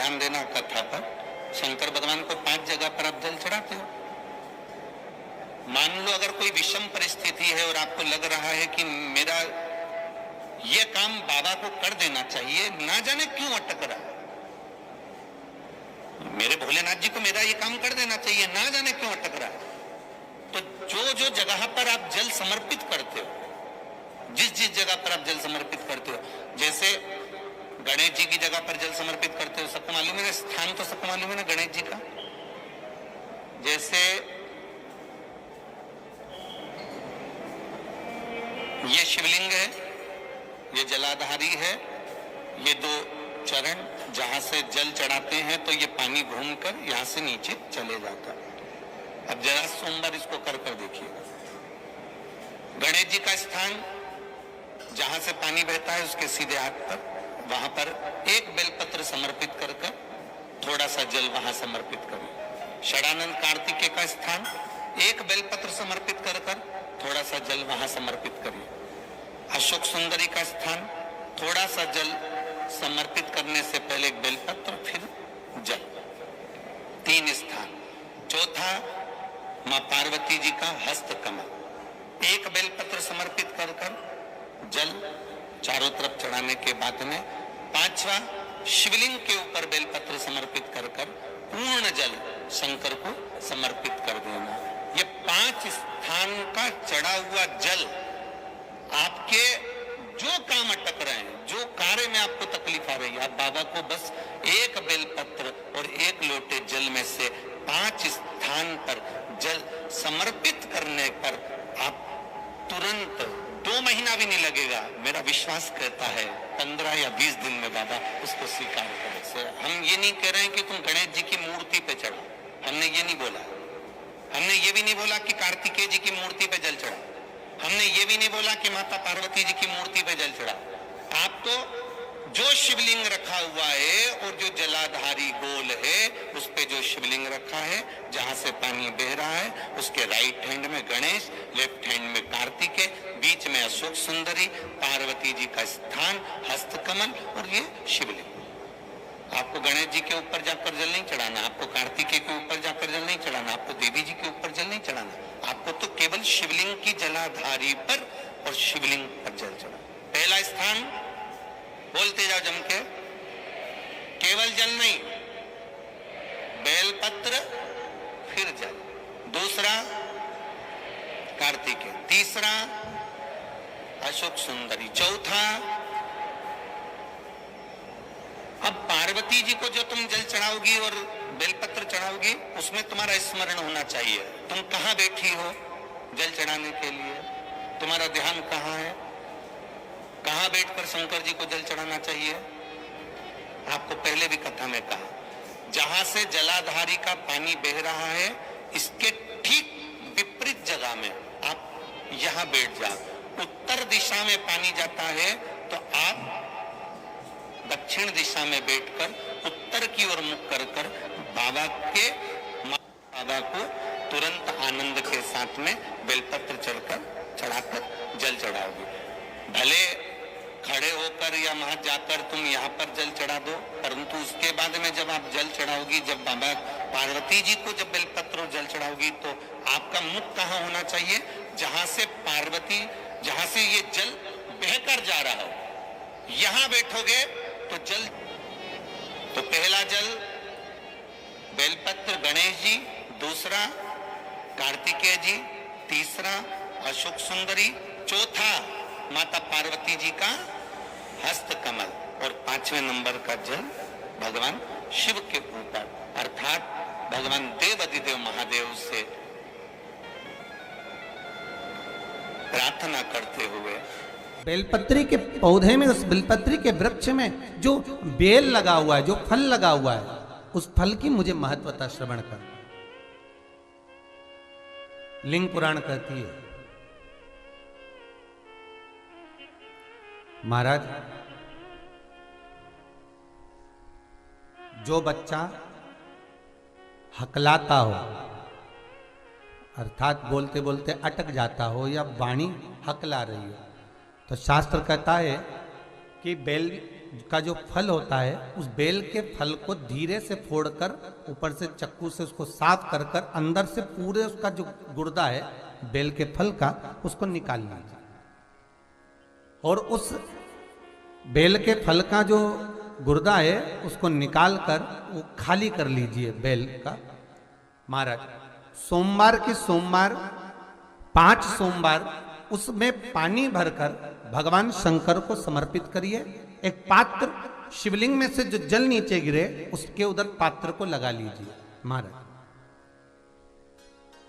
ध्यान देना कथा पर, शंकर भगवान को 5 जगह पर आप जल चढ़ाते हो। मान लो अगर कोई विषम परिस्थिति है और आपको लग रहा है कि मेरा ये काम बाबा को कर देना चाहिए, ना जाने क्यों अटक रहा है, मेरे भोलेनाथ जी को मेरा ये काम कर देना चाहिए, ना जाने क्यों अटक रहा है, तो जो जो जगह पर आप जल समर्पित करते हो, जिस जिस जगह पर आप जल समर्पित करते हो, जैसे गणेश जी की जगह पर जल समर्पित करते हो, सबको मालूम है ना, स्थान तो सबको मालूम है ना गणेश जी का। जैसे ये शिवलिंग है, ये जलाधारी है, ये 2 चरण जहां से जल चढ़ाते हैं तो ये पानी घूमकर यहां से नीचे चले जाता है। अब जरा सोमवार इसको कर देखिएगा। गणेश जी का स्थान जहां से पानी बहता है उसके सीधे हाथ पर, वहां पर एक बेलपत्र समर्पित कर थोड़ा सा जल वहां समर्पित करें। षडानंद कार्तिकेय का स्थान एक बेलपत्र समर्पित कर थोड़ा सा जल वहां समर्पित करिए। अशोक सुंदरी का स्थान थोड़ा सा जल समर्पित करने से पहले एक बेलपत्र फिर जल। 3 स्थान। चौथा मां पार्वती जी का हस्त कमल, एक बेलपत्र समर्पित कर जल चारों तरफ चढ़ाने के बाद में 5वां शिवलिंग के ऊपर बेलपत्र समर्पित कर पूर्ण जल शंकर को समर्पित कर देना। ये 5 स्थान का चढ़ा हुआ जल आपके जो काम अटक रहे हैं, जो कार्य में आपको तकलीफ आ रही है, आप बाबा को बस एक बेलपत्र और एक लोटे जल में से 5 स्थान पर जल समर्पित करने पर आप तुरंत 2 महीना भी नहीं लगेगा, मेरा विश्वास कहता है 15 या 20 दिन में बाबा उसको स्वीकार करें। हम ये नहीं कह रहे हैं कि तुम गणेश जी की मूर्ति पे चढ़ो, हमने ये नहीं बोला। हमने ये भी नहीं बोला कि कार्तिकेय जी की मूर्ति पे जल चढ़ाओ, हमने ये भी नहीं बोला कि माता पार्वती जी की मूर्ति पे जल चढ़ाओ। आप तो जो शिवलिंग रखा हुआ है और जो जलाधारी गोल है उस पे जो शिवलिंग रखा है, जहां से पानी बह रहा है, उसके राइट हैंड में गणेश, लेफ्ट हैंड में कार्तिकेय, बीच में अशोक सुंदरी, पार्वती जी का स्थान हस्तकमल और ये शिवलिंग। आपको गणेश जी के ऊपर जाकर जल नहीं चढ़ाना, आपको कार्तिकेय के ऊपर जाकर जल नहीं चढ़ाना, आपको देवी जी के ऊपर जल नहीं चढ़ाना, आपको तो केवल शिवलिंग की जलाधारी पर और शिवलिंग पर जल चढ़ाना। पहला स्थान बोलते जाओ जम के, केवल जल नहीं, बेलपत्र फिर जल। दूसरा कार्तिकेय, तीसरा अशोक सुंदरी, चौथा अब पार्वती जी को जो तुम जल चढ़ाओगी और बेलपत्र चढ़ाओगी उसमें तुम्हारा स्मरण होना चाहिए। तुम कहां बैठी हो जल चढ़ाने के लिए, तुम्हारा ध्यान कहां है, कहां बैठकर शंकर जी को जल चढ़ाना चाहिए। आपको पहले भी कथा में कहा, जहां से जलाधारी का पानी बह रहा है इसके ठीक विपरीत जगह में आप यहां बैठ जाओ। उत्तर दिशा में पानी जाता है तो आप दक्षिण दिशा में बैठकर उत्तर की ओर मुख कर बाबा को तुरंत आनंद के साथ में बेलपत्र चढ़ाकर जल चढ़ाओगे। भले खड़े होकर या वहां जाकर तुम यहाँ पर जल चढ़ा दो, परंतु उसके बाद में जब आप जल चढ़ाओगी, जब बाबा पार्वती जी को जब बेलपत्र और जल चढ़ाओगी तो आपका मुख कहाँ होना चाहिए, जहां से पार्वती, जहां से ये जल बहकर जा रहा हो, यहां बैठोगे तो जल, तो पहला जल बेलपत्र गणेश जी, दूसरा कार्तिकेय जी, तीसरा अशोक सुंदरी, चौथा माता पार्वती जी का हस्त कमल और 5वें नंबर का जल भगवान शिव के ऊपर, अर्थात भगवान देवाधिदेव महादेव से प्रार्थना करते हुए। बेलपत्री के पौधे में, उस बेलपत्री के वृक्ष में जो बेल लगा हुआ है, जो फल लगा हुआ है, उस फल की मुझे महत्वता श्रवण कर। लिंग पुराण कहती है, महाराज जो बच्चा हकलाता हो, अर्थात बोलते बोलते अटक जाता हो या वाणी हकला रही हो, तो शास्त्र कहता है कि का जो फल होता है, उस बेल के फल को धीरे से फोड़कर ऊपर से चक्कू से उसको साफ कर कर अंदर से पूरे उसका जो गुर्दा है बेल के फल का, उसको निकाल लीजिए। और उस बेल के फल का जो गुर्दा है उसको निकाल कर वो खाली कर लीजिए बेल का। महाराज सोमवार की सोमवार 5 सोमवार उसमें पानी भरकर भगवान शंकर को समर्पित करिए। एक पात्र, शिवलिंग में से जो जल नीचे गिरे उसके उधर पात्र को लगा लीजिए। महाराज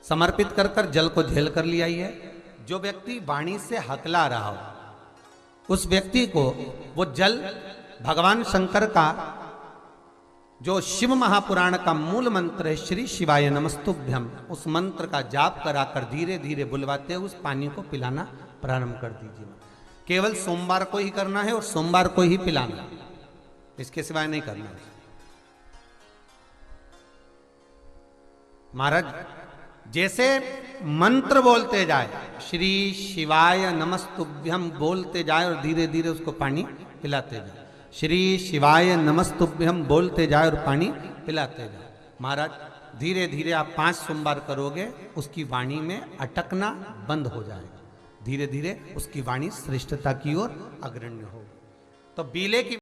समर्पित कर कर जल को झेल कर ले आइए। जो व्यक्ति वाणी से हकला रहा हो उस व्यक्ति को वो जल भगवान शंकर का जो शिव महापुराण का मूल मंत्र है श्री शिवाय नमस्तुभ्यम, उस मंत्र का जाप कराकर धीरे धीरे बुलवाते हुए उस पानी को पिलाना प्रारंभ कर दीजिए। केवल सोमवार को ही करना है और सोमवार को ही पिलाना, इसके सिवाय नहीं करना। महाराज जैसे मंत्र बोलते जाए, श्री शिवाय नमस्तुभ्यम बोलते जाए और धीरे धीरे उसको पानी पिलाते जाए, श्री शिवाय नमस्तुभ्यम बोलते जाए और पानी पिलाते जाए। महाराज धीरे धीरे आप 5 सोमवार करोगे, उसकी वाणी में अटकना बंद हो जाएगा। धीरे धीरे उसकी वाणी श्रेष्ठता की ओर अग्रणी होगी। तो बीले की